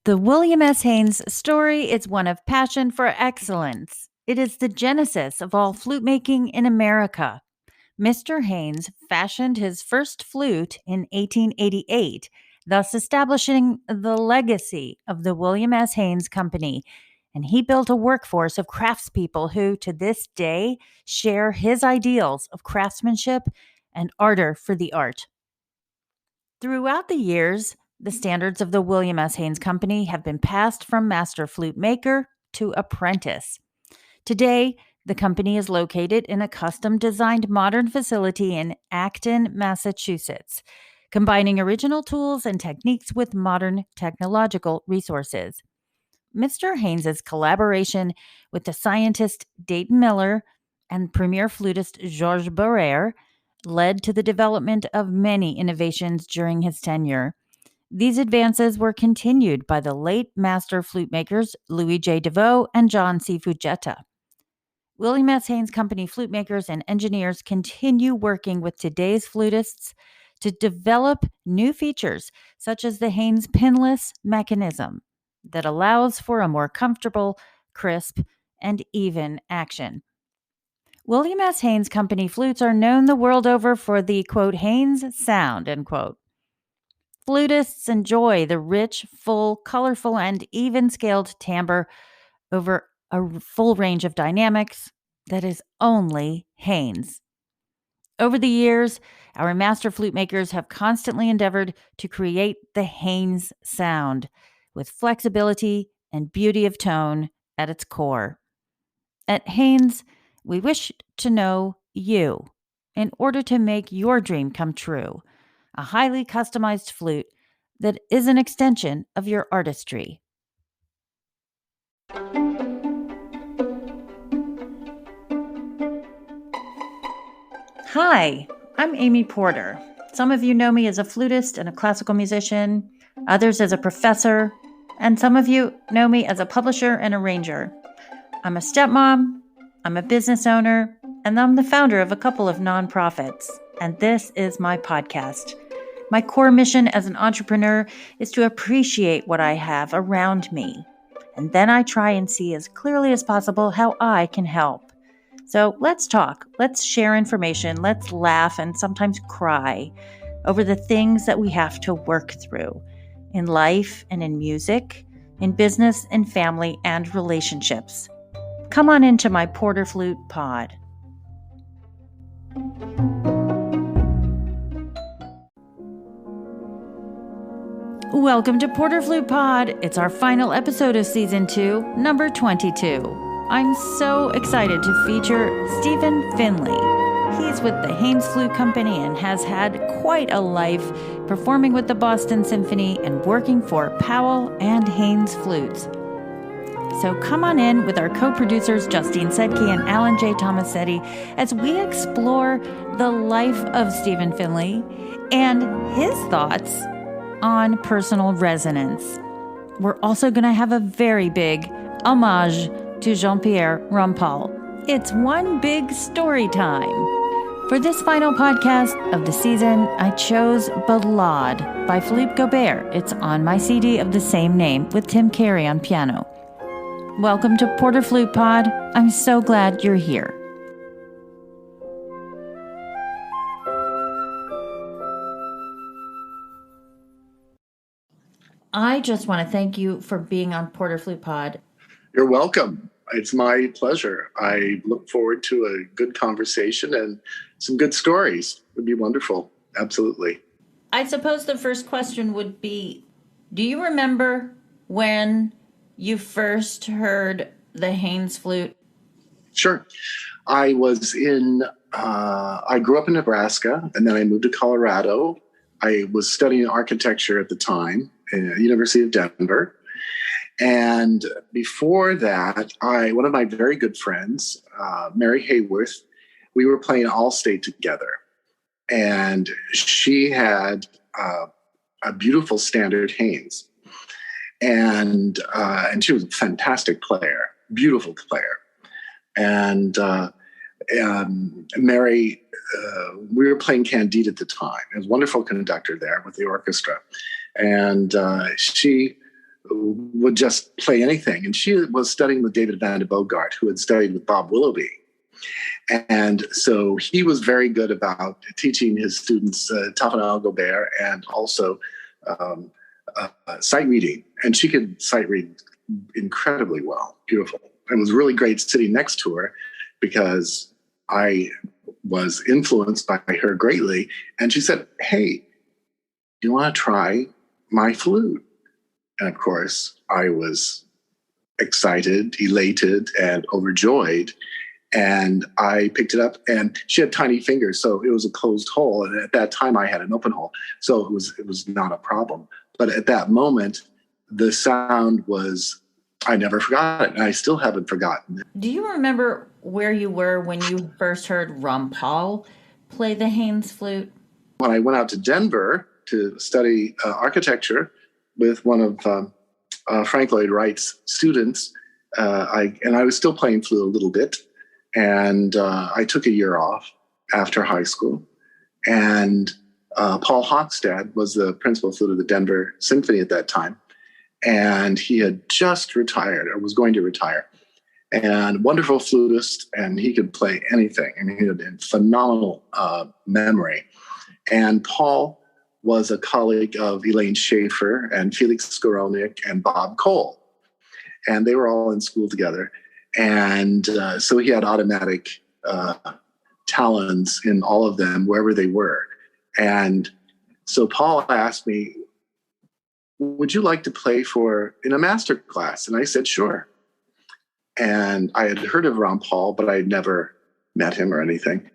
The William S. Haynes story is one of passion for excellence. It is the genesis of all flute making in America. Mr. Haynes fashioned his first flute in 1888, thus establishing the legacy of the William S. Haynes Company. And he built a workforce of craftspeople who, to this day, share his ideals of craftsmanship and ardor for the art. Throughout the years, the standards of the William S. Haynes Company have been passed from master flute maker to apprentice. Today, the company is located in a custom designed modern facility in Acton, Massachusetts, combining original tools and techniques with modern technological resources. Mr. Haynes's collaboration with the scientist Dayton Miller and premier flutist Georges Barrère led to the development of many innovations during his tenure. These advances were continued by the late master flute makers Louis J. DeVoe and John C. Fujeta. William S. Haynes Company flute makers and engineers continue working with today's flutists to develop new features such as the Haynes pinless mechanism that allows for a more comfortable, crisp, and even action. William S. Haynes Company flutes are known the world over for the, quote, Haynes sound, end quote. Flutists enjoy the rich, full, colorful, and even-scaled timbre over a full range of dynamics that is only Haynes. Over the years, our master flute makers have constantly endeavored to create the Haynes sound with flexibility and beauty of tone at its core. At Haynes, we wish to know you in order to make your dream come true. A highly customized flute that is an extension of your artistry. Hi, I'm Amy Porter. Some of you know me as a flutist and a classical musician, others as a professor, and some of you know me as a publisher and arranger. I'm a stepmom, I'm a business owner, and I'm the founder of a couple of nonprofits. And this is my podcast. My core mission as an entrepreneur is to appreciate what I have around me. And then I try and see as clearly as possible how I can help. So let's talk, let's share information, let's laugh and sometimes cry over the things that we have to work through in life and in music, in business and family and relationships. Come on into my Porter Flute pod. Welcome to Porter Flute Pod. It's our final episode of Season 2, number 22. I'm so excited to feature Stephen Finley. He's with the Haynes Flute Company and has had quite a life performing with the Boston Symphony and working for Powell and Haynes Flutes. So come on in with our co-producers Justine Sedke and Alan J. Tomasetti as we explore the life of Stephen Finley and his thoughts on personal resonance. We're also going to have a very big homage to Jean-Pierre Rampal. It's one big story time. For this final podcast of the season, I chose Ballade by Philippe Gobert. It's on my CD of the same name with Tim Carey on piano. Welcome to Porter Flute Pod. I'm so glad you're here. I just want to thank you for being on Porter Flute Pod. You're welcome. It's my pleasure. I look forward to a good conversation and some good stories. It would be wonderful. Absolutely. I suppose the first question would be, do you remember when you first heard the Haynes flute? Sure. I grew up in Nebraska, and then I moved to Colorado. I was studying architecture at the time at the University of Denver. And before that, one of my very good friends, Mary Hayworth, we were playing Allstate together. And she had a beautiful standard Haynes. And she was a fantastic player, beautiful player. And Mary, we were playing Candide at the time. There was a wonderful conductor there with the orchestra. And she would just play anything. And she was studying with David Van de Bogart, who had studied with Bob Willoughby. And so he was very good about teaching his students Tafanel Gobert and also sight reading. And she could sight read incredibly well, beautiful. It was really great sitting next to her because I was influenced by her greatly. And she said, "Hey, do you want to try my flute?" And of course, I was excited, elated, and overjoyed. And I picked it up, and she had tiny fingers, so it was a closed hole. And at that time, I had an open hole, so it was not a problem. But at that moment, the sound was, I never forgot it, and I still haven't forgotten it. Do you remember where you were when you first heard Ron Paul play the Haynes flute? When I went out to Denver to study architecture with one of Frank Lloyd Wright's students, I was still playing flute a little bit. And I took a year off after high school. And Paul Hochstad was the principal flute of the Denver Symphony at that time. And he had just retired, or was going to retire. And wonderful flutist, and he could play anything. I mean, he had a phenomenal memory. And Paul was a colleague of Elaine Schaefer and Felix Skoronik and Bob Cole. And they were all in school together. And so he had automatic talents in all of them, wherever they were. And so Paul asked me, "Would you like to play in a master class?" And I said, "Sure." And I had heard of Ron Paul, but I had never met him or anything.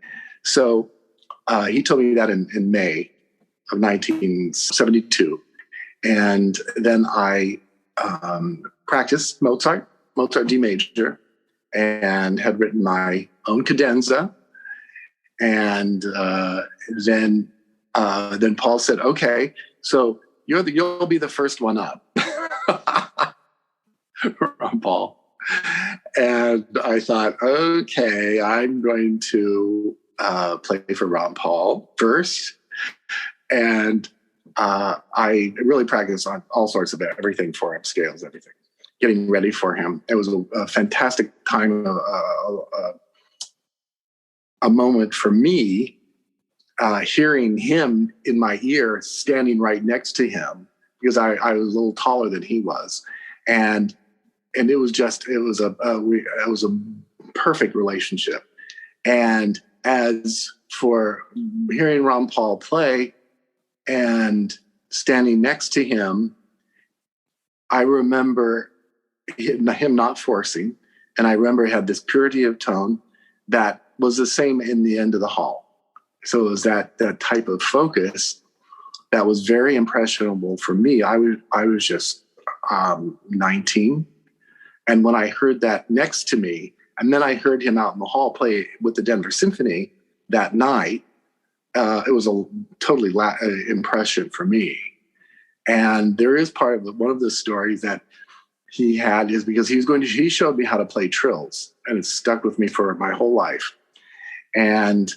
So he told me that in May of 1972. And then I practiced Mozart D major, and had written my own cadenza. And then Paul said, "Okay, so you'll be the first one up." Ron Paul. And I thought, okay, I'm going to play for Ron Paul first. And I really practiced on all sorts of everything for him, scales, everything, getting ready for him. It was a fantastic time, a moment for me, hearing him in my ear, standing right next to him, because I was a little taller than he was. And it was a perfect relationship. And as for hearing Ron Paul play and standing next to him, I remember him not forcing, and I remember he had this purity of tone that was the same in the end of the hall. So it was that type of focus that was very impressionable for me. I was just 19, and when I heard that next to me, and then I heard him out in the hall play with the Denver Symphony that night, it was a totally impression for me. And there is part of one of the stories that he had is because he showed me how to play trills, and it stuck with me for my whole life. And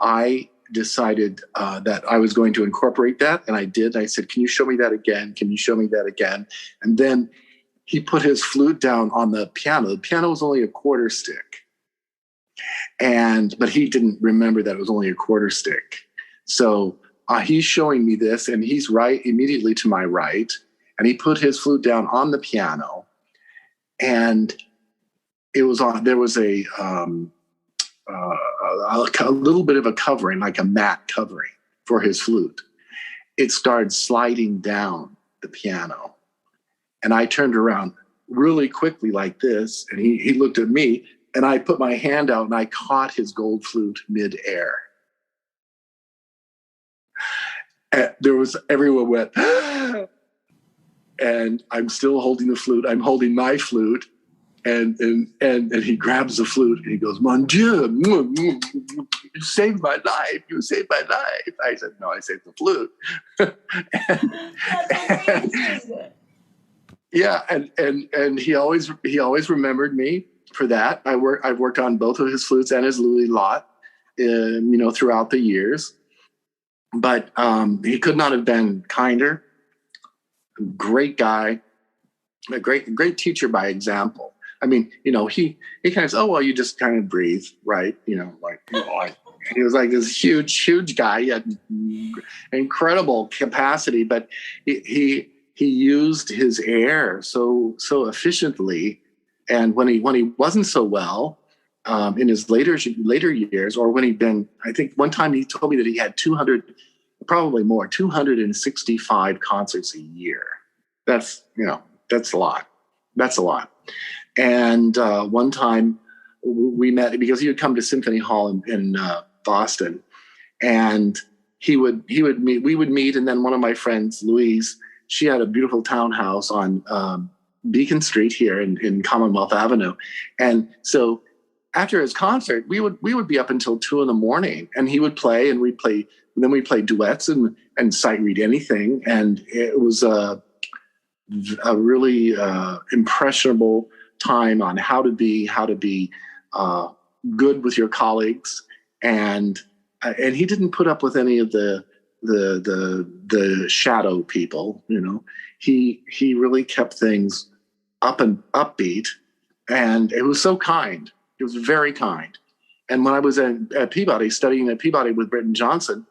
I decided that I was going to incorporate that, and I did. I said, "Can you show me that again? Can you show me that again?" And then he put his flute down on the piano. The piano was only a quarter stick, but he didn't remember that it was only a quarter stick. So he's showing me this, and he's right immediately to my right, and he put his flute down on the piano, and it was on. There was a little bit of a covering, like a matte covering for his flute. It started sliding down the piano, and I turned around really quickly like this, and he looked at me, and I put my hand out and I caught his gold flute midair. And everyone went, and I'm still holding the flute. I'm holding my flute, and he grabs the flute and he goes, "Mon Dieu, you saved my life. You saved my life." I said, "No, I saved the flute." Yeah, and he always remembered me for that. I've worked on both of his flutes and his Louis Lot, throughout the years. But he could not have been kinder. Great guy, a great teacher by example. I mean, he kind of says, oh, well, you just kind of breathe, right? He was like this huge guy. He had incredible capacity, but he used his air so efficiently. And when he wasn't so well, in his later years, or when I think one time he told me that he had 200, probably more, 265 concerts a year. That's a lot. That's a lot. And one time we met because he would come to Symphony Hall in Boston, and we would meet, and then one of my friends, Louise, she had a beautiful townhouse on Beacon Street here in Commonwealth Avenue, and so after his concert, we would be up until 2 a.m, and he would play, and we'd play. And then we played duets and sight read anything, and it was a really impressionable time on how to be good with your colleagues, and he didn't put up with any of the shadow people. He really kept things up and upbeat, and it was so kind. It was very kind. And when I was at Peabody, studying at Peabody with Britton Johnson,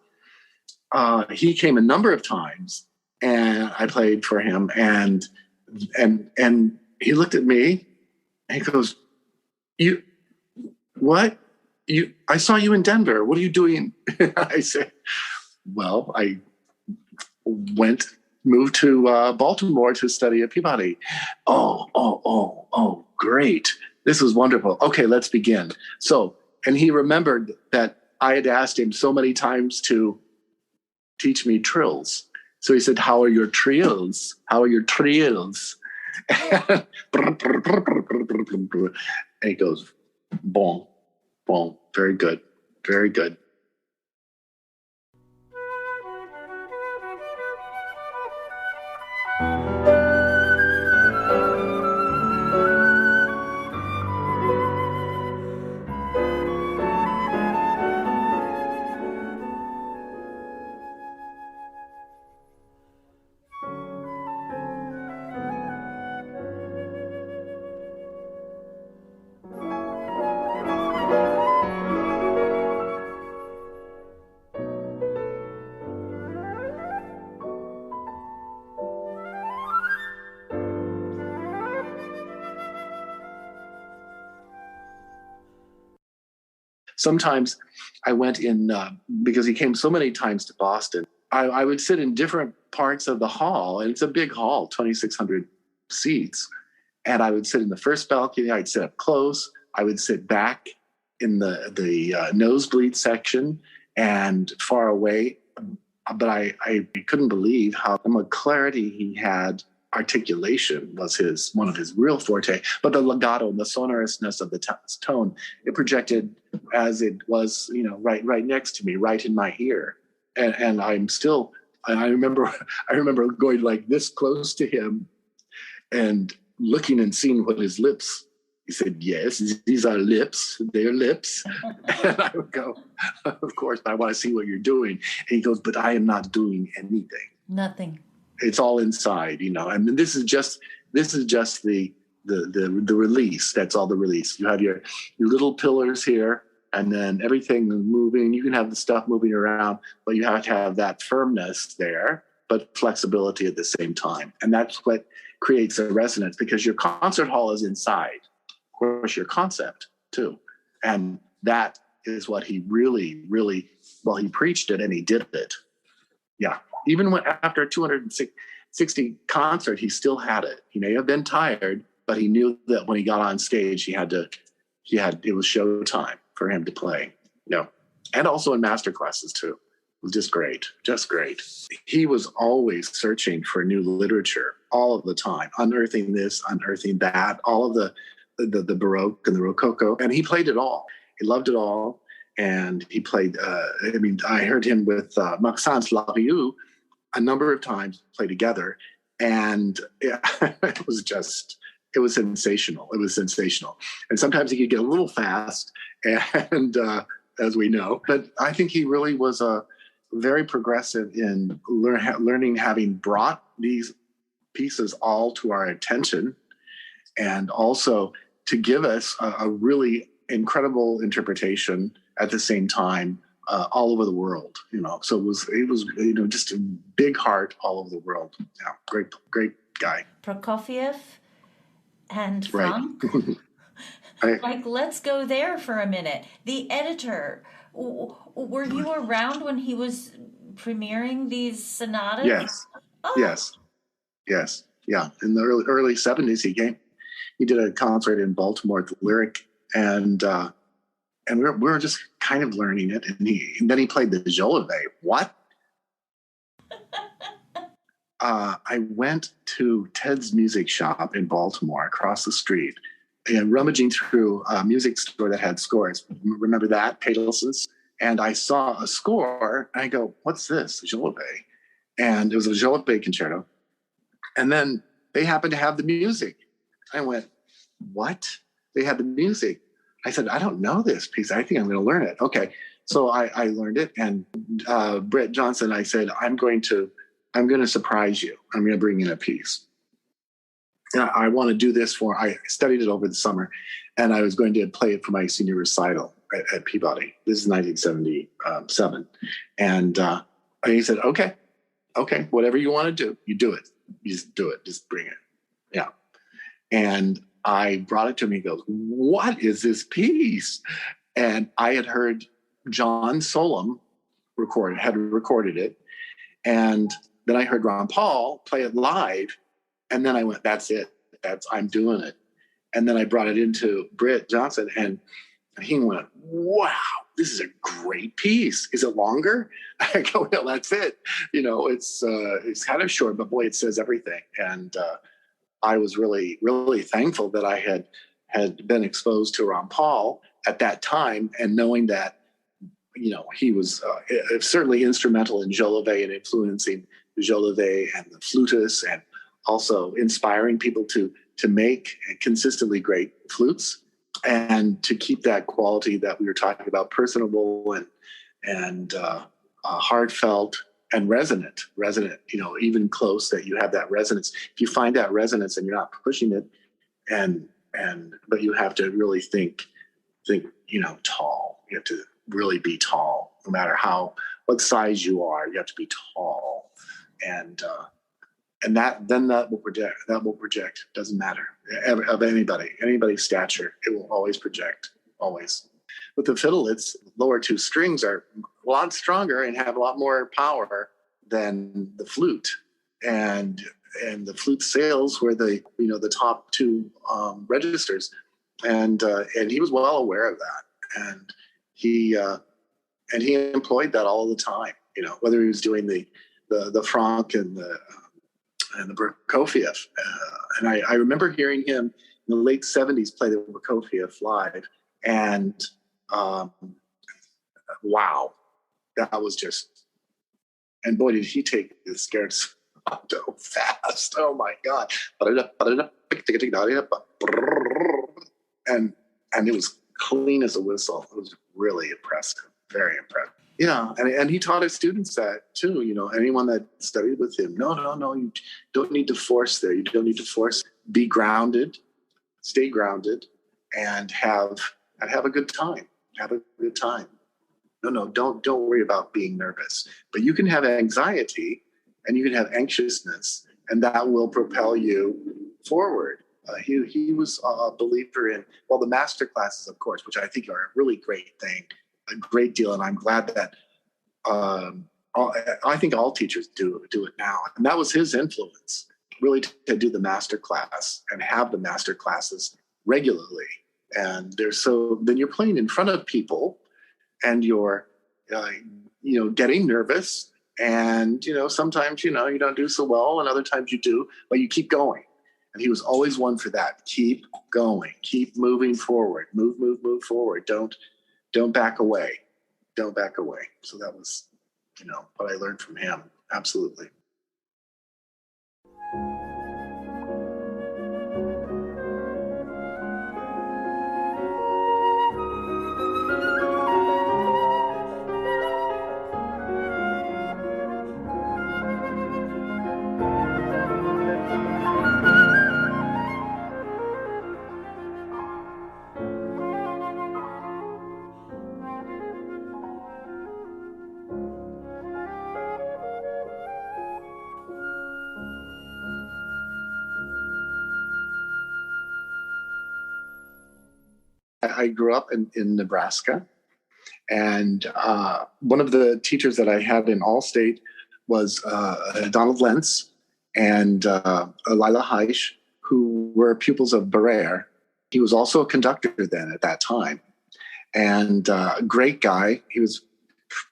he came a number of times, and I played for him, and he looked at me and he goes, I saw you in Denver. What are you doing? I said, well, I moved to Baltimore to study at Peabody. Oh, great. This was wonderful. Okay, let's begin. So, and he remembered that I had asked him so many times to teach me trills. So he said, how are your trills? How are your trills? And he goes, bon, bon, very good, very good. Sometimes I went in, because he came so many times to Boston, I would sit in different parts of the hall, and it's a big hall, 2,600 seats. And I would sit in the first balcony. I'd sit up close. I would sit back in the nosebleed section and far away. But I couldn't believe how much clarity he had. Articulation was one of his real forte, but the legato and the sonorousness of the tone, it projected as it was, right next to me, right in my ear. And I remember going like this close to him and looking and seeing what his lips. He said, yes, these are lips. They're lips. And I would go, of course, I want to see what you're doing. And he goes, but I am not doing anything. Nothing. It's all inside, I mean, this is just the release. That's all the release. You have your little pillars here, and then everything moving. You can have the stuff moving around, but you have to have that firmness there, but flexibility at the same time. And that's what creates a resonance, because your concert hall is inside, of course, your concept too. And that is what he really, really, well, he preached it and he did it. Yeah. Even after a 260 concert, he still had it. He may have been tired, but he knew that when he got on stage, it was showtime for him to play. And also in master classes too. It was just great. He was always searching for new literature all of the time, unearthing this, unearthing that, all of the Baroque and the Rococo, and he played it all. He loved it all. And he played, I heard him with Maxence Larieux a number of times play together. And it was sensational. It was sensational. And sometimes he could get a little fast, and as we know. But I think he really was very progressive in learning, having brought these pieces all to our attention, and also to give us a really incredible interpretation at the same time, all over the world. So it was just a big heart all over the world. Yeah, great guy. Prokofiev and Right. Franck. I, Like, let's go there for a minute. The editor, were you around when he was premiering these sonatas? yes, Oh, yes, yes, yeah. In the early '70s, he came. He did a concert in Baltimore at the Lyric, and we were just kind of learning it. And then he played the Jolivet. What? I went to Ted's music shop in Baltimore across the street, and rummaging through a music store that had scores. Remember that? Paylesson's? And I saw a score, and I go, what's this? Jolivet. And it was a Jolivet concerto. And then they happened to have the music. I went, what? They had the music. I said, I don't know this piece. I think I'm going to learn it. Okay. So I learned it. And Britt Johnson, I said, I'm going to surprise you. I'm going to bring in a piece. And I want to do this I studied it over the summer, and I was going to play it for my senior recital at Peabody. This is 1977. And he said, okay, whatever you want to do, you do it. You just do it. Just bring it. Yeah. And I brought it to him. He goes, what is this piece? And I had heard John Solom had recorded it. And then I heard Ron Paul play it live. And then I went, that's it. I'm doing it. And then I brought it into Britt Johnson, and he went, wow, this is a great piece. Is it longer? I go, well, that's it. It's kind of short, but boy, it says everything. And I was really, really thankful that I had been exposed to Ron Paul at that time, and knowing that, he was certainly instrumental in Jolivet and influencing Jolivet and the flutists, and also inspiring people to make consistently great flutes, and to keep that quality that we were talking about, personable and heartfelt and resonant, even close, that you have that resonance. If you find that resonance and you're not pushing it, but you have to really think, tall. You have to really be tall, no matter what size you are. You have to be tall, and that will project. Doesn't matter of anybody's stature. It will always project, always. With the fiddle, its lower two strings are a lot stronger and have a lot more power than the flute, and the flute sails were the top two registers, and he was well aware of that, and he employed that all the time. Whether he was doing the Franck and the Prokofiev, and I remember hearing him in the late '70s play the Prokofiev live, and wow, that was just, and boy, did he take the scherzo fast. Oh my God. And it was clean as a whistle. It was really impressive, very impressive. Yeah, and he taught his students that too. Anyone that studied with him, no, you don't need to force there. You don't need to force. Be grounded, stay grounded, and have a good time. Have a good time. No, don't worry about being nervous. But you can have anxiety, and you can have anxiousness, and that will propel you forward. He was a believer in, the master classes, of course, which I think are a really great thing, a great deal. And I'm glad that I think all teachers do it now. And that was his influence, really, to do the master class and have the master classes regularly. And then you're playing in front of people, and you're, getting nervous. And, sometimes, you don't do so well, and other times you do, but you keep going. And he was always one for that. Keep going, keep moving forward, move forward. Don't back away. Don't back away. So that was, what I learned from him. Absolutely. I grew up in Nebraska, and one of the teachers that I had in Allstate was Donald Lentz and Lila Heisch, who were pupils of Barrère. He was also a conductor then at that time, and a great guy. He was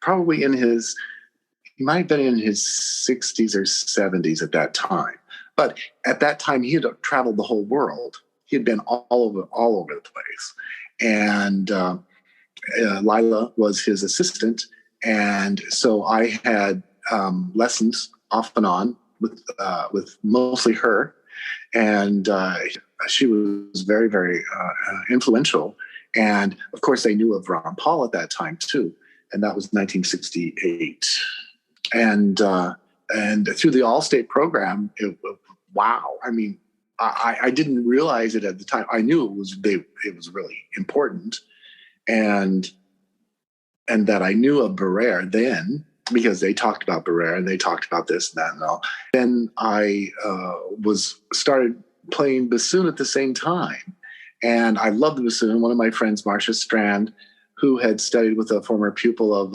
probably he might have been in his 60s or 70s at that time. But at that time, he had traveled the whole world. He had been all over the place. And Lila was his assistant. And so I had lessons off and on with mostly her. And she was very, very influential. And of course, they knew of Ron Paul at that time, too. And that was 1968. And through the Allstate program, wow! I mean, I didn't realize it at the time. I knew it was really important, and that I knew of Barrère then because they talked about Barrère and they talked about this and that and all. Then I started playing bassoon at the same time, and I loved the bassoon. One of my friends, Marcia Strand, who had studied with a former pupil of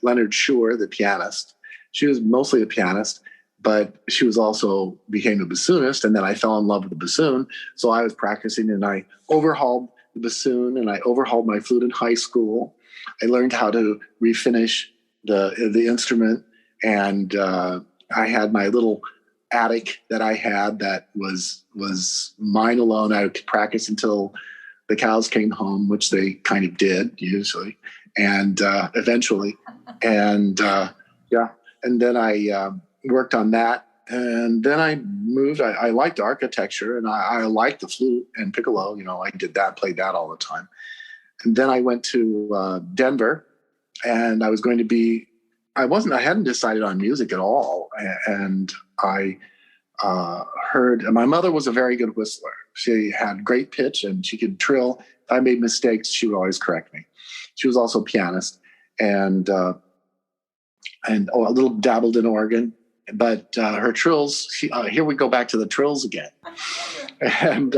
Leonard Shure, the pianist. She was mostly a pianist, but she was also became a bassoonist. And then I fell in love with the bassoon. So I was practicing, and I overhauled the bassoon, and I overhauled my flute in high school. I learned how to refinish the instrument. And I had my little attic that I had that was mine alone. I would practice until the cows came home, which they kind of did usually, and eventually. And and then I worked on that. And then I moved. I liked architecture, and I liked the flute and piccolo. You know, I did that, played that all the time. And then I went to Denver, and I was going to be. I hadn't decided on music at all, and I heard. And my mother was a very good whistler. She had great pitch, and she could trill. If I made mistakes, she would always correct me. She was also a pianist, and a little dabbled in organ. But her trills, here we go back to the trills again. And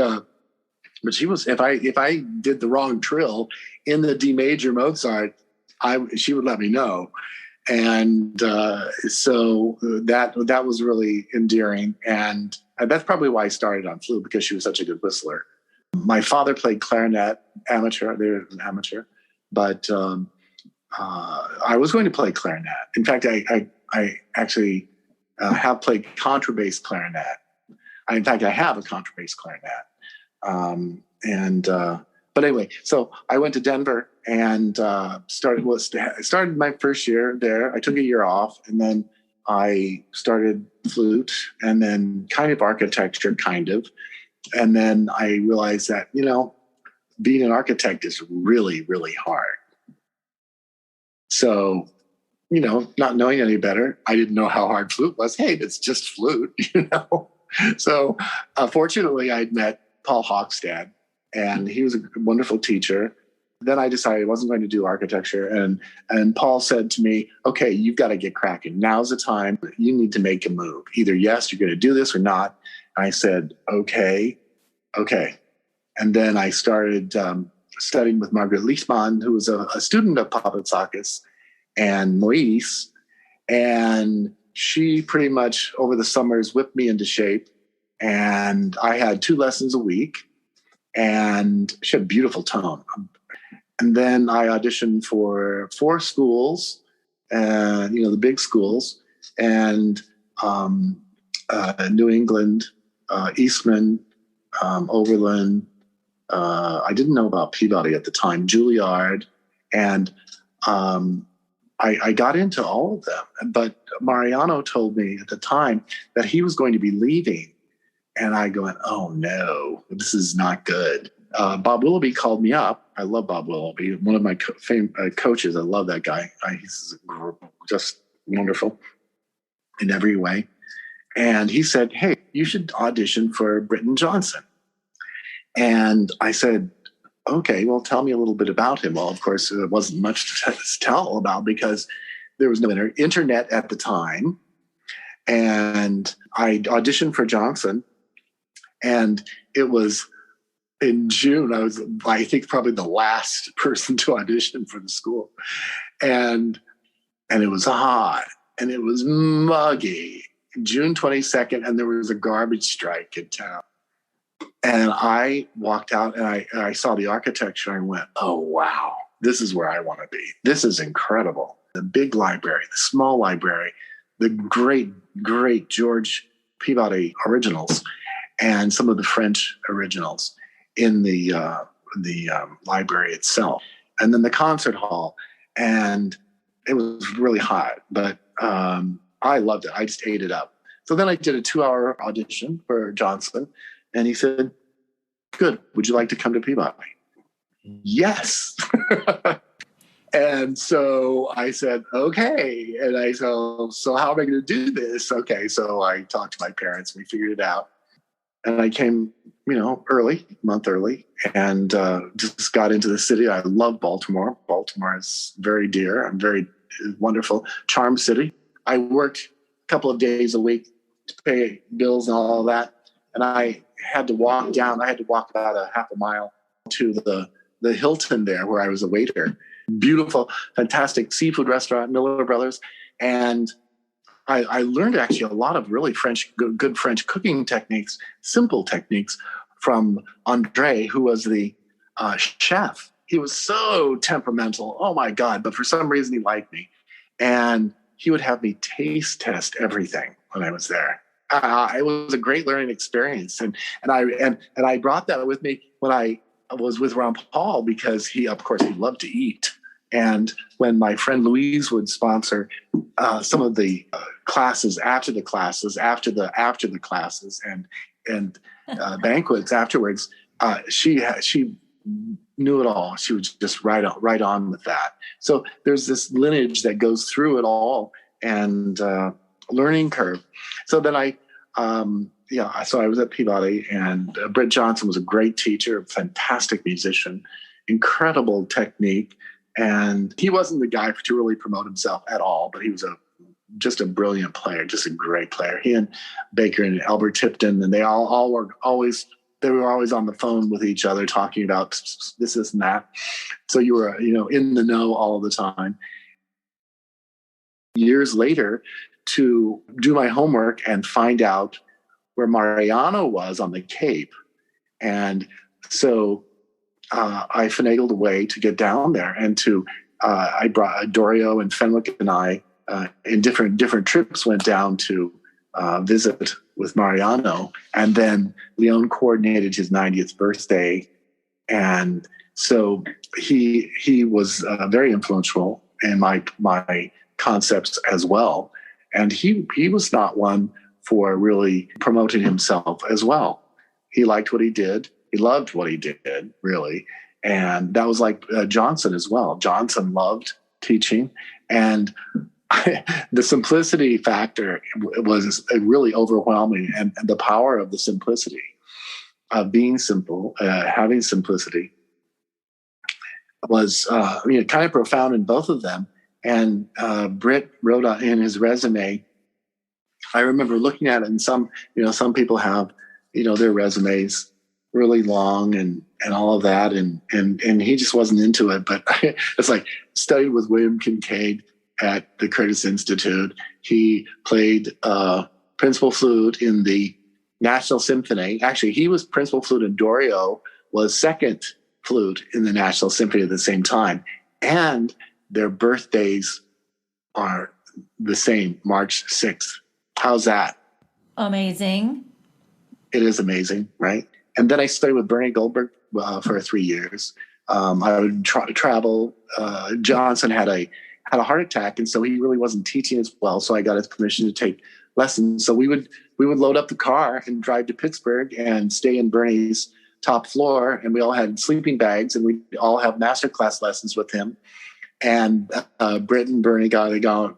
but she was, if I did the wrong trill in the D major Mozart, she would let me know. And so that was really endearing. And that's probably why I started on flute, because she was such a good whistler. My father played clarinet, amateur. They were an amateur, but I was going to play clarinet. In fact, I actually have played contrabass clarinet. In fact, I have a contrabass clarinet. But anyway, so I went to Denver and started my first year there. I took a year off, and then I started flute, and then kind of architecture, and then I realized that, you know, being an architect is really, really hard. So, you know, not knowing any better, I didn't know how hard flute was. Hey, it's just flute, you know. So fortunately, I'd met Paul Hochstad, and he was a wonderful teacher. Then I decided I wasn't going to do architecture. And Paul said to me, okay, you've got to get cracking. Now's the time. You need to make a move. Either yes, you're going to do this or not. And I said, okay. And then I started studying with Margaret Leachman, who was a student of Papatsakis and Moïse. And she pretty much over the summers whipped me into shape. And I had 2 lessons a week. And she had a beautiful tone. And then I auditioned for 4 schools, and the big schools, and New England, Eastman, Oberlin. I didn't know about Peabody at the time, Juilliard, and I got into all of them. But Mariano told me at the time that he was going to be leaving. And I going, oh no, this is not good. Bob Willoughby called me up. I love Bob Willoughby, one of my coaches. I love that guy. He's just wonderful in every way. And he said, hey, you should audition for Britton Johnson. And I said, okay, well, tell me a little bit about him. Well, of course, there wasn't much to tell about because there was no internet at the time. And I auditioned for Johnson. And it was in June. I was, I think, probably the last person to audition for the school, and it was hot and it was muggy. June 22nd, and there was a garbage strike in town. And I walked out and I saw the architecture and went, oh, wow, this is where I want to be. This is incredible. The big library, the small library, the great, great George Peabody originals, and some of the French originals in the library itself. And then the concert hall. And it was really hot, but I loved it. I just ate it up. So then I did a 2-hour audition for Johnson. And he said, good, would you like to come to Peabody? Yes. And so I said, okay. And I said, so how am I going to do this? Okay. So I talked to my parents. We figured it out. And I came, early, a month early, and just got into the city. I love Baltimore. Baltimore is very dear. I'm very wonderful, charm city. I worked a couple of days a week to pay bills and all of that. And I had to walk down. I had to walk about a half a mile to the Hilton there where I was a waiter. Beautiful, fantastic seafood restaurant, Miller Brothers. And I learned actually a lot of really good French cooking techniques, simple techniques from Andre, who was the chef. He was so temperamental. Oh my God. But for some reason he liked me. And he would have me taste test everything when I was there. It was a great learning experience. And I brought that with me when I was with Ron Paul, because he loved to eat. And when my friend Louise would sponsor some of the classes after the classes, after the classes, and banquets afterwards, she knew it all. She was just right on with that. So there's this lineage that goes through it all, and learning curve. So then so I was at Peabody, and Britt Johnson was a great teacher, fantastic musician, incredible technique. And he wasn't the guy to really promote himself at all, but he was just a brilliant player, just a great player. He and Baker and Albert Tipton, and they all were always on the phone with each other talking about this and that. So you were, in the know all the time. Years later, to do my homework and find out where Mariano was on the Cape. And so I finagled a way to get down there, and I brought Dorio and Fenwick, and I in different trips went down to visit with Mariano. And then Leon coordinated his 90th birthday. And so he was very influential in my concepts as well. And he was not one for really promoting himself as well. He liked what he did. He loved what he did, really. And that was like Johnson as well. Johnson loved teaching. And the simplicity factor was really overwhelming. And the power of the simplicity, of being simple, having simplicity, was kind of profound in both of them. And Britt wrote in his resume, I remember looking at it, and some people have, their resumes really long and all of that. And he just wasn't into it. But it's like, studied with William Kincaid at the Curtis Institute. He played principal flute in the National Symphony. Actually, he was principal flute, and Dorio was second flute in the National Symphony at the same time. And their birthdays are the same, March 6th. How's that? Amazing. It is amazing, right? And then I studied with Bernie Goldberg for 3 years. I would travel. Johnson had a heart attack, and so he really wasn't teaching as well. So I got his permission to take lessons. So we would load up the car and drive to Pittsburgh and stay in Bernie's top floor, and we all had sleeping bags, and we'd all have masterclass lessons with him. And Britt and Bernie got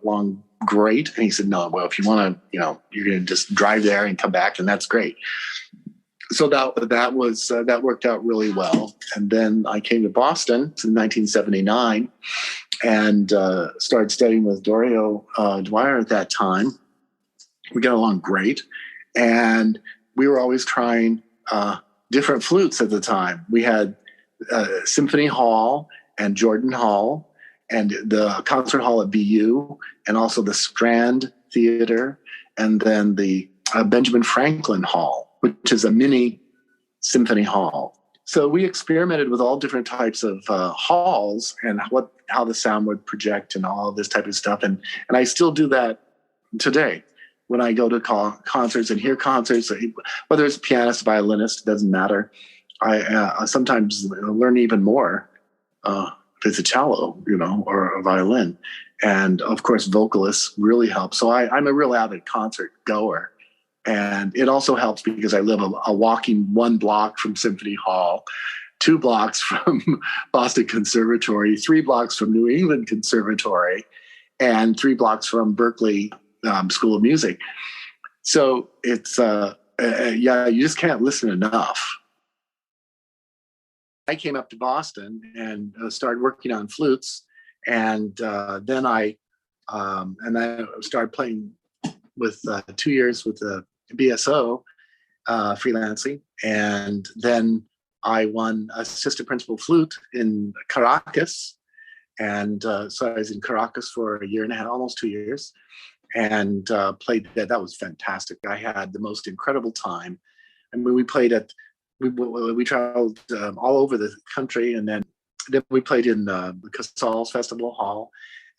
along great. And he said, no, well, if you want to, you're going to just drive there and come back, and that's great. So that worked out really well. And then I came to Boston in 1979 and started studying with Dorio Dwyer at that time. We got along great. And we were always trying different flutes at the time. We had Symphony Hall and Jordan Hall and the concert hall at BU, and also the Strand Theater, and then the Benjamin Franklin Hall, which is a mini symphony hall. So we experimented with all different types of halls and how the sound would project and all of this type of stuff. And I still do that today when I go to concerts and hear concerts, whether it's pianist, violinist, doesn't matter. I sometimes learn even more if it's a cello, or a violin. And of course, vocalists really help. So I'm a real avid concert goer. And it also helps because I live a walking 1 block from Symphony Hall, 2 blocks from Boston Conservatory, 3 blocks from New England Conservatory, and 3 blocks from Berkeley School of Music. So it's, you just can't listen enough. I came up to Boston and started working on flutes. And then I started playing with 2 years with the BSO, freelancing. And then I won assistant principal flute in Caracas. And so I was in Caracas for a year and a half, almost 2 years, and played that. That was fantastic. I had the most incredible time. I mean, we traveled all over the country, and then we played in the Casals Festival Hall,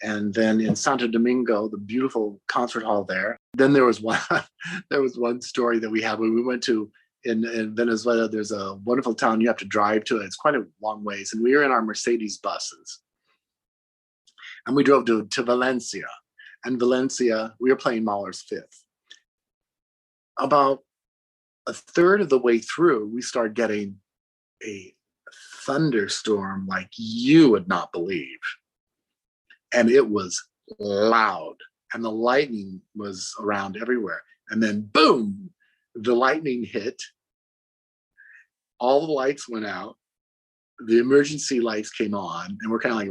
and then in Santo Domingo, the beautiful concert hall there. Then there was one story that we had when we went to in Venezuela. There's a wonderful town you have to drive to. It's quite a long ways, and we were in our Mercedes buses, and we drove to Valencia. And Valencia, we were playing Mahler's Fifth. About a third of the way through, we started getting a thunderstorm like you would not believe. And it was loud, and the lightning was around everywhere. And then boom, the lightning hit. All the lights went out. The emergency lights came on, and we're kind of like,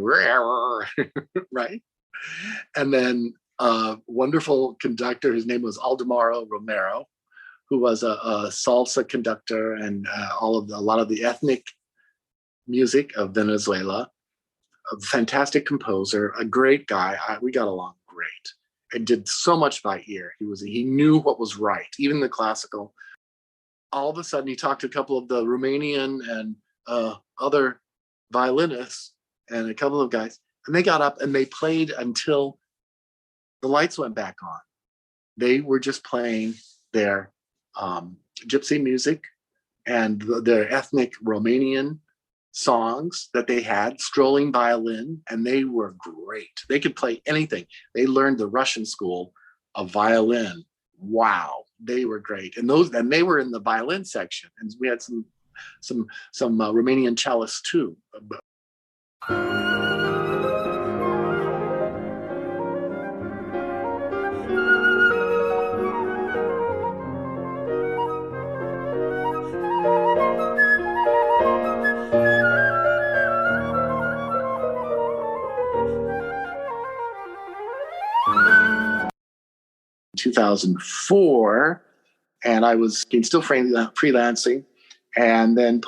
right? And then a wonderful conductor, his name was Aldemaro Romero, who was a salsa conductor and a lot of the ethnic music of Venezuela. A fantastic composer, a great guy. We got along great, and did so much by ear. He knew what was right, even the classical. All of a sudden, he talked to a couple of the Romanian and other violinists and a couple of guys, and they got up and they played until the lights went back on. They were just playing their gypsy music and their ethnic Romanian songs that they had, strolling violin, and they were great. They could play anything. They learned the Russian school of violin. Wow, they were great. And they were in the violin section, and we had some Romanian cellists too. 2004, and I was still freelancing, and then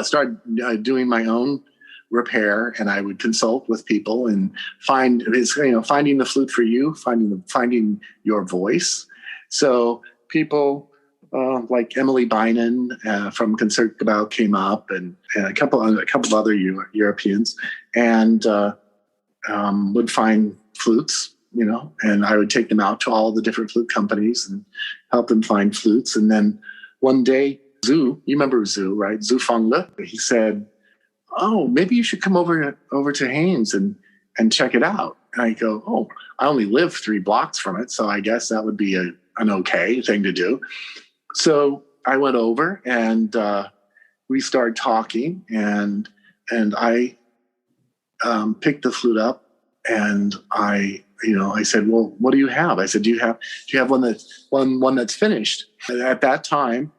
started doing my own repair, and I would consult with people and finding the flute for you, finding your voice. So people like Emily Bynon from Concertgebouw came up, and a couple of other Europeans, and would find flutes, and I would take them out to all the different flute companies and help them find flutes. And then one day, Zhu, you remember Zhu, right? Zhu Fengli, he said, "Oh, maybe you should come over to Haynes and check it out." And I go, "Oh, I only live 3 blocks from it, so I guess that would be an okay thing to do." So I went over, and we started talking, and I picked the flute up, and I said, "Well, what do you have?" I said, "Do you have one that's finished?" At that time,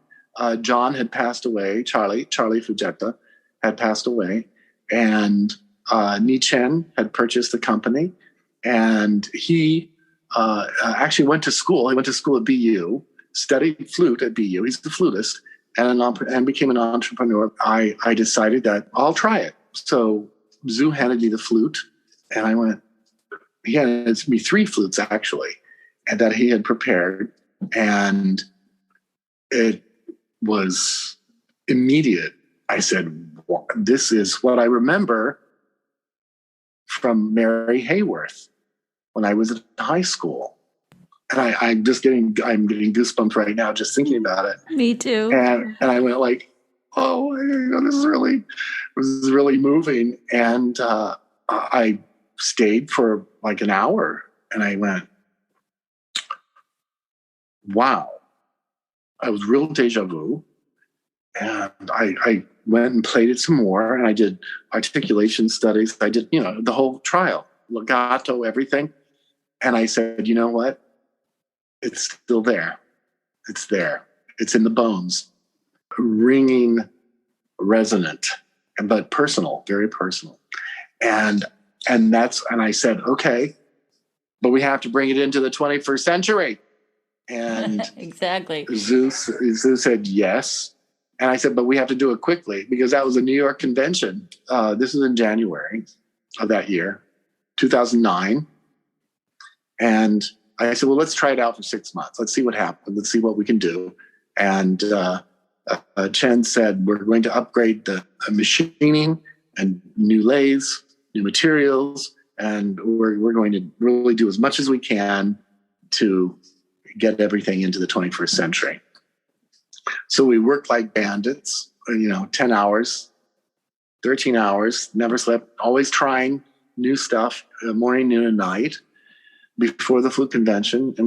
John had passed away. Charlie Fujeta had passed away, and Ni Chen had purchased the company, and he actually went to school. He went to school at BU, studied flute at BU. He's the flutist, and became an entrepreneur, I decided that I'll try it. So Zoo handed me the flute, and I went. He handed me 3 flutes actually, and that he had prepared, and it was immediate. I said, "This is what I remember from Mary Hayworth when I was in high school." And I'm getting goosebumps right now just thinking about it. Me too. And I went like, "Oh, this is really moving." And I stayed for like an hour, and I went, "Wow!" I was real deja vu. And I went and played it some more, and I did articulation studies. I did, the whole trial, legato, everything. And I said, you know what? It's still there. It's there. It's in the bones, ringing, resonant, but personal, very personal. And I said, okay, but we have to bring it into the 21st century. And exactly. Zeus said yes. And I said, but we have to do it quickly, because that was a New York convention. This was in January of that year, 2009. And I said, well, let's try it out for 6 months. Let's see what happens. Let's see what we can do. And Chen said, we're going to upgrade the machining and new lathes, new materials, and we're going to really do as much as we can to get everything into the 21st century. So we worked like bandits, 10 hours, 13 hours, never slept, always trying new stuff, morning, noon, and night before the Flute convention. And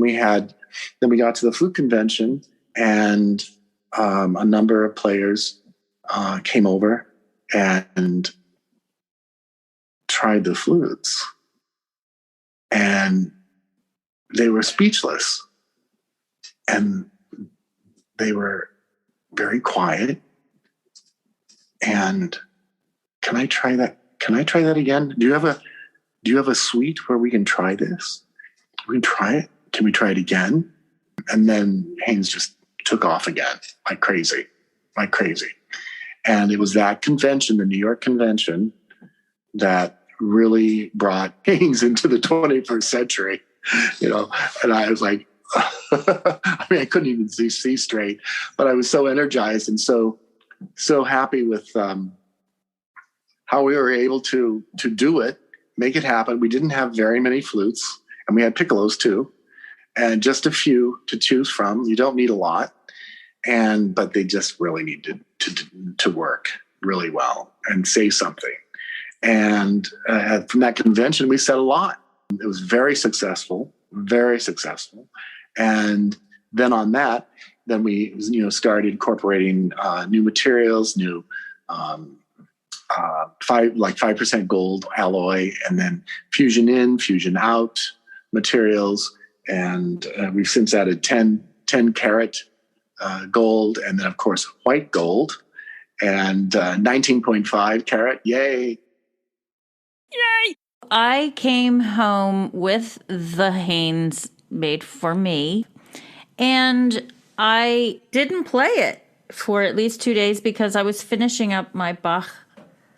then we got to the Flute convention, and a number of players came over and tried the flutes. And they were speechless. And they were very quiet. And can I try that? Can I try that again? Do you have a suite where we can try this? We can try it. Can we try it again? And then Haynes just took off again like crazy. And it was that convention, the New York convention, that really brought Haynes into the 21st century, and I was like, I mean, I couldn't even see straight, but I was so energized and so happy with how we were able to do it, make it happen. We didn't have very many flutes, and we had piccolos too, and just a few to choose from. You don't need a lot, but they just really needed to work really well and say something. And from that convention, we said a lot. It was very successful. And then on that, we started incorporating new materials, new 5% gold alloy, and then fusion in, fusion out materials. And we've since added 10 karat gold, and then of course white gold, and 19.5 karat. Yay! I came home with the Haynes made for me, and I didn't play it for at least 2 days because I was finishing up my Bach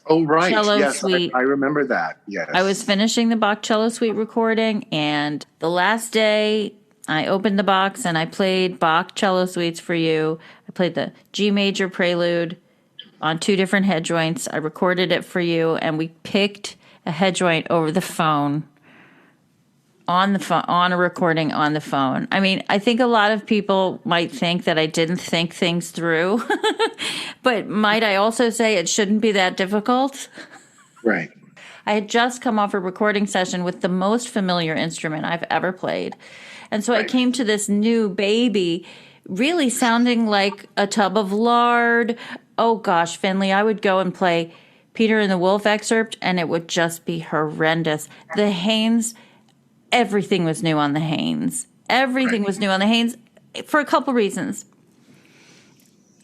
cello suite. I remember that. Yes. I was finishing the Bach cello suite recording, and the last day I opened the box and I played Bach cello suites for you. I played the G major prelude on 2 different head joints. I recorded it for you, and we picked a head joint over the phone, on a recording on the phone. I mean, I think a lot of people might think that I didn't think things through, but might I also say it shouldn't be that difficult? Right. I had just come off a recording session with the most familiar instrument I've ever played. And so I came to this new baby really sounding like a tub of lard. Oh gosh, Finley, I would go and play Peter and the Wolf excerpt, and it would just be horrendous. The Haynes, everything was new on the Haynes. Everything was new on the Haynes for a couple reasons.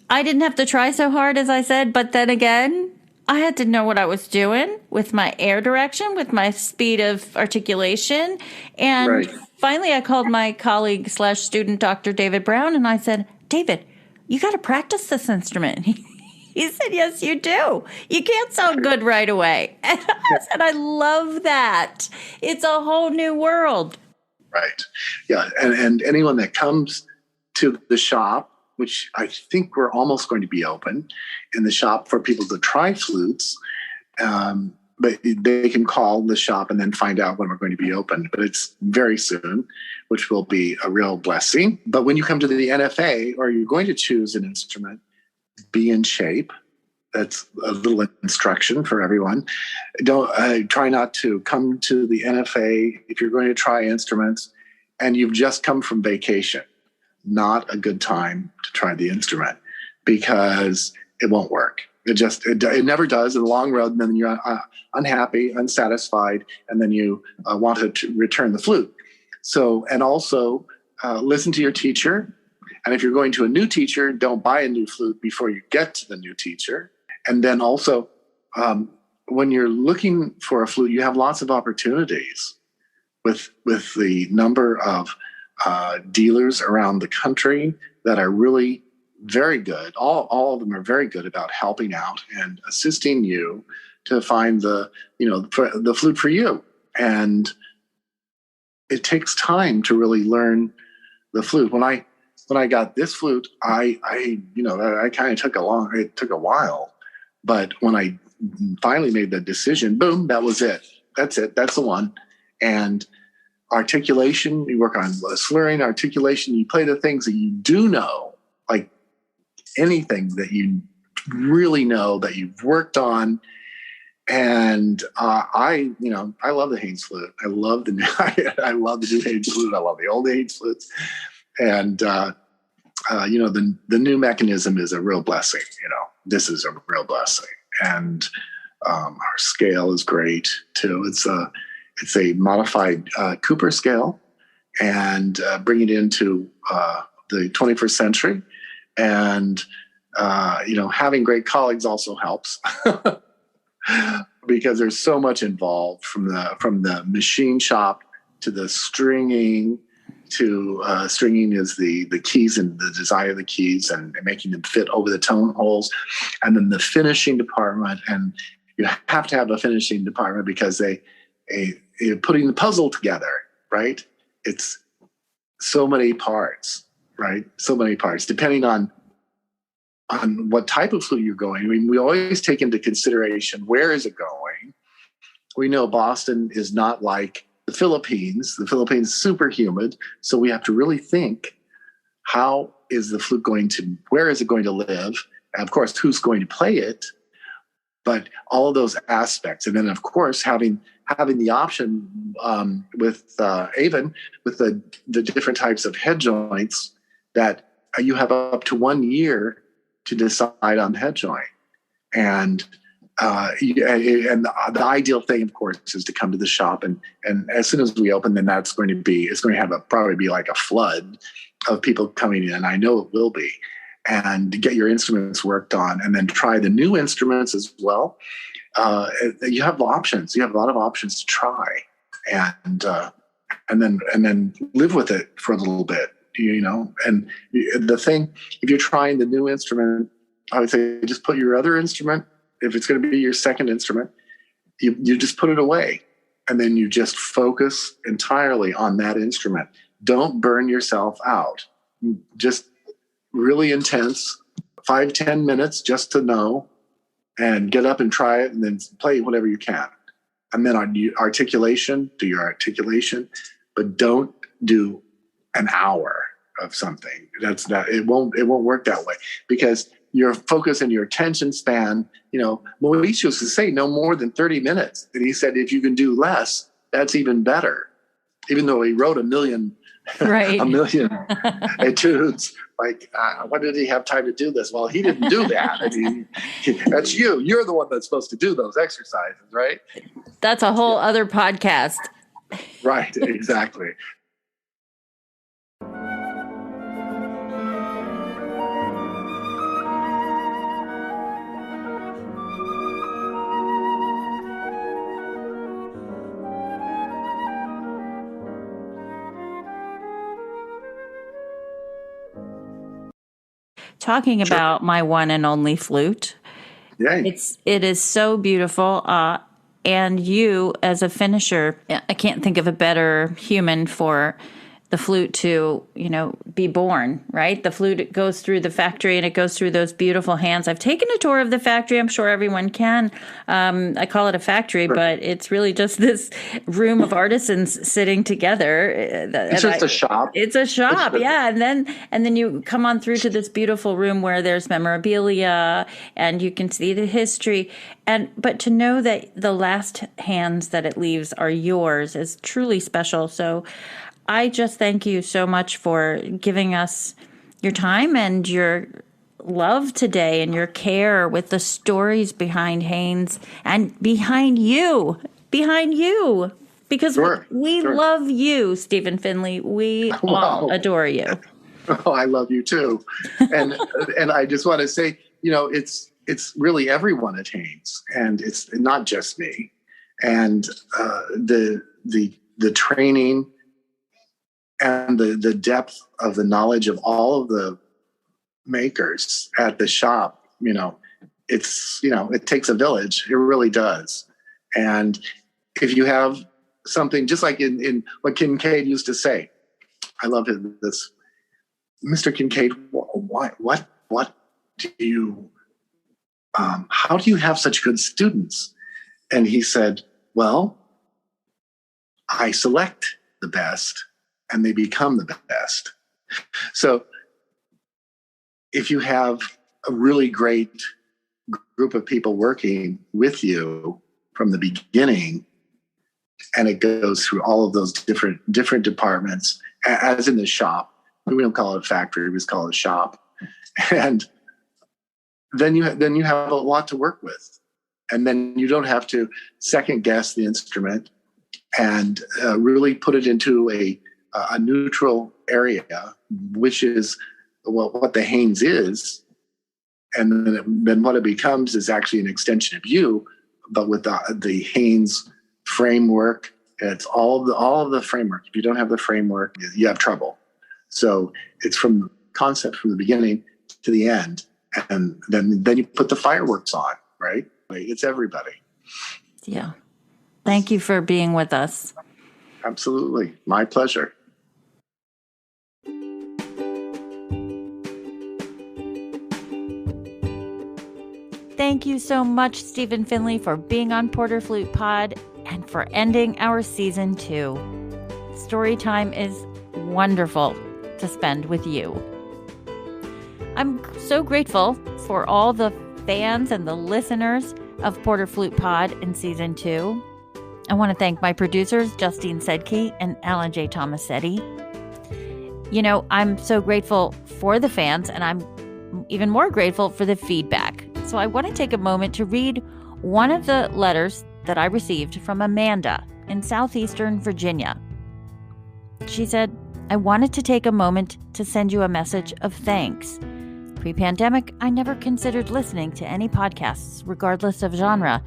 I didn't have to try so hard, as I said, but then again, I had to know what I was doing with my air direction, with my speed of articulation. And finally, I called my colleague / student, Dr. David Brown, and I said, David, you got to practice this instrument. He said, yes, you do. You can't sound good right away. And I said, I love that. It's a whole new world. Right. Yeah. And anyone that comes to the shop, which I think we're almost going to be open in the shop for people to try flutes, but they can call the shop and then find out when we're going to be open. But it's very soon, which will be a real blessing. But when you come to the NFA or you're going to choose an instrument, be in shape. That's a little instruction for everyone. Don't try not to come to the NFA if you're going to try instruments and you've just come from vacation. Not a good time to try the instrument because it won't work. It never does in the long run. Then you're unhappy, unsatisfied, and then you want to return the flute. So, and also listen to your teacher. And if you're going to a new teacher, don't buy a new flute before you get to the new teacher. And then also, when you're looking for a flute, you have lots of opportunities with the number of dealers around the country that are really very good. All of them are very good about helping out and assisting you to find the flute for you. And it takes time to really learn the flute. When I got this flute, I kind of took a while, but when I finally made the decision, boom, that was it. That's it. That's the one. And articulation, you work on slurring, articulation, you play the things that you do know, like anything that you really know that you've worked on. And I love the Haynes flute. I love the new Haynes flute. I love the old Haynes flutes. And the new mechanism is a real blessing. This is a real blessing. And our scale is great too. It's a modified Cooper scale, and bring it into the 21st century. And having great colleagues also helps because there's so much involved from the machine shop to the stringing. Stringing is the keys and the design of the keys and making them fit over the tone holes, and then the finishing department. And you have to have a finishing department because you're putting the puzzle together, right? It's so many parts, right? So many parts, depending on what type of flute you're going. I mean, we always take into consideration, where is it going? We know Boston is not like the Philippines. The Philippines is super humid. So we have to really think, how is the flute where is it going to live? And of course, who's going to play it? But all of those aspects. And then, of course, having the option with Avon, with the different types of head joints, that you have up to 1 year to decide on head joint. And the ideal thing, of course, is to come to the shop. And as soon as we open, then it's going to have probably be like a flood of people coming in. I know it will be. And get your instruments worked on, and then try the new instruments as well. You have options. You have a lot of options to try, and then live with it for a little bit. And the thing, if you're trying the new instrument, I would say just put your other instrument. If it's going to be your second instrument, you just put it away, and then you just focus entirely on that instrument. Don't burn yourself out. Just really intense, 5-10 minutes just to know, and get up and try it, and then play whatever you can. And then on articulation, do your articulation, but don't do an hour of something. It won't work that way, because your focus and your attention span, Maurice used to say no more than 30 minutes. And he said, if you can do less, that's even better. Even though he wrote a million etudes, when did he have time to do this? Well, he didn't do that. I mean, that's you. You're the one that's supposed to do those exercises, right? That's a whole other podcast. Right, exactly. talking about my one and only flute. Yay. It is so beautiful. And you, as a finisher, I can't think of a better human for the flute to, be born, right? The flute, it goes through the factory and it goes through those beautiful hands. I've taken a tour of the factory. I'm sure everyone can. I call it a factory, but it's really just this room of artisans sitting together. It's just a shop. It's a shop, yeah. And then you come on through to this beautiful room where there's memorabilia and you can see the history. But to know that the last hands that it leaves are yours is truly special. So I just thank you so much for giving us your time and your love today and your care with the stories behind Haynes and behind you, because we love you, Stephen Finley. We all adore you. Oh, I love you too. And I just want to say, it's really everyone at Haynes, and it's not just me. And the training and the depth of the knowledge of all of the makers at the shop, it takes a village. It really does. And if you have something, just like in what Kincaid used to say, I love this, Mr. Kincaid, what do you, how do you have such good students? And he said, well, I select the best and they become the best. So if you have a really great group of people working with you from the beginning, and it goes through all of those different departments, as in the shop, we don't call it a factory, we just call it a shop. And then you have a lot to work with. And then you don't have to second guess the instrument and really put it into a neutral area, which is what the Haynes is. And then what it becomes is actually an extension of you, but with the Haynes framework. It's all of the framework. If you don't have the framework, you have trouble. So it's from concept from the beginning to the end. And then you put the fireworks on, right? It's everybody. Yeah. Thank you for being with us. Absolutely. My pleasure. Thank you so much, Stephen Finley, for being on Porter Flute Pod and for ending our season 2. Storytime is wonderful to spend with you. I'm so grateful for all the fans and the listeners of Porter Flute Pod in season 2. I want to thank my producers, Justine Sedke and Alan J. Tomasetti. I'm so grateful for the fans, and I'm even more grateful for the feedback. So I want to take a moment to read one of the letters that I received from Amanda in southeastern Virginia. She said, I wanted to take a moment to send you a message of thanks. Pre-pandemic, I never considered listening to any podcasts, regardless of genre.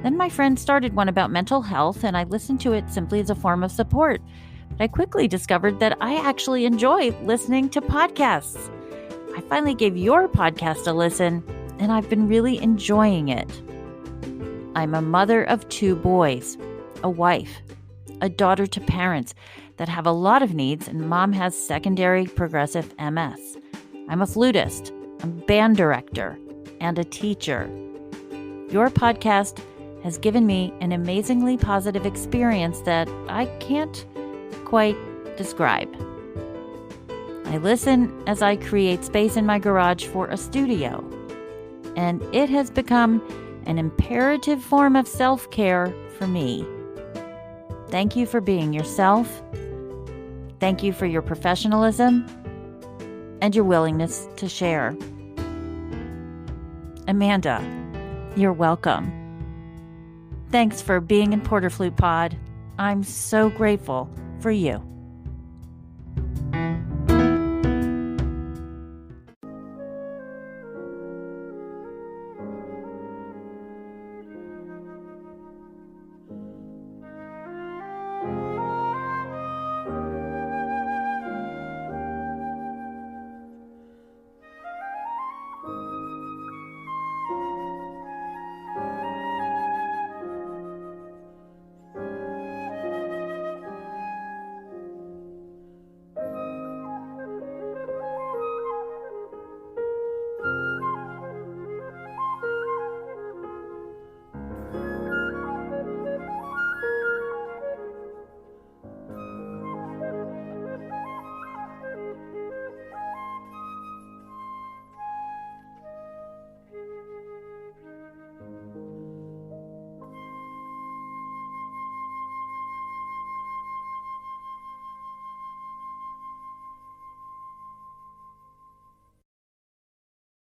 Then my friend started one about mental health, and I listened to it simply as a form of support. But I quickly discovered that I actually enjoy listening to podcasts. I finally gave your podcast a listen, and I've been really enjoying it. I'm a mother of 2 boys, a wife, a daughter to parents that have a lot of needs, and mom has secondary progressive MS. I'm a flutist, a band director, and a teacher. Your podcast has given me an amazingly positive experience that I can't quite describe. I listen as I create space in my garage for a studio, and it has become an imperative form of self-care for me. Thank you for being yourself. Thank you for your professionalism and your willingness to share. Amanda, you're welcome. Thanks for being in Porter Flute Pod. I'm so grateful for you.